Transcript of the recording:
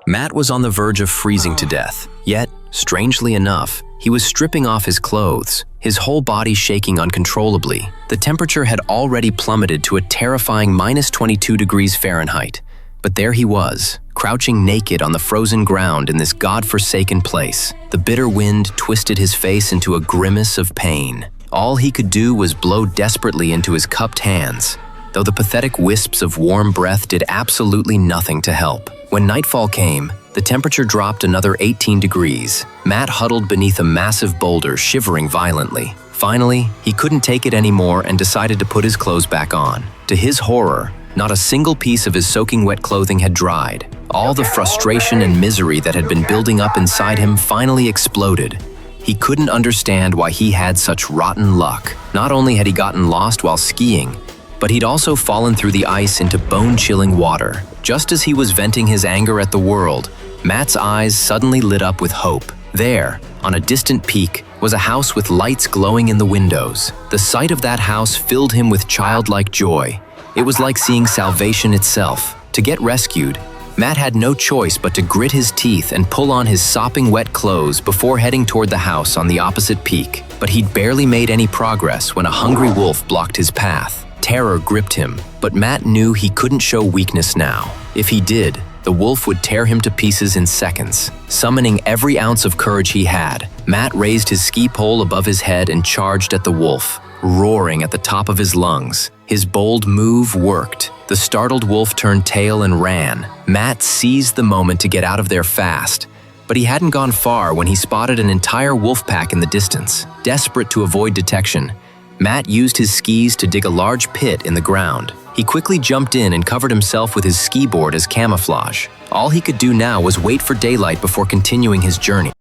Matt was on the verge of freezing to death, yet, strangely enough, he was stripping off his clothes, his whole body shaking uncontrollably. The temperature had already plummeted to a terrifying -22 degrees Fahrenheit. But there he was, crouching naked on the frozen ground in this god-forsaken place. The bitter wind twisted his face into a grimace of pain. All he could do was blow desperately into his cupped hands, though the pathetic wisps of warm breath did absolutely nothing to help. When nightfall came, the temperature dropped another 18 degrees. Matt huddled beneath a massive boulder, shivering violently. Finally, he couldn't take it anymore and decided to put his clothes back on. To his horror, not a single piece of his soaking wet clothing had dried. All the frustration and misery that had been building up inside him finally exploded. He couldn't understand why he had such rotten luck. Not only had he gotten lost while skiing, but he'd also fallen through the ice into bone-chilling water. Just as he was venting his anger at the world, Matt's eyes suddenly lit up with hope. There, on a distant peak, was a house with lights glowing in the windows. The sight of that house filled him with childlike joy. It was like seeing salvation itself. To get rescued, Matt had no choice but to grit his teeth and pull on his sopping wet clothes before heading toward the house on the opposite peak. But he'd barely made any progress when a hungry wolf blocked his path. Terror gripped him, but Matt knew he couldn't show weakness now. If he did, the wolf would tear him to pieces in seconds. Summoning every ounce of courage he had, Matt raised his ski pole above his head and charged at the wolf, roaring at the top of his lungs. His bold move worked. The startled wolf turned tail and ran. Matt seized the moment to get out of there fast, but he hadn't gone far when he spotted an entire wolf pack in the distance. Desperate to avoid detection, Matt used his skis to dig a large pit in the ground. He quickly jumped in and covered himself with his ski board as camouflage. All he could do now was wait for daylight before continuing his journey.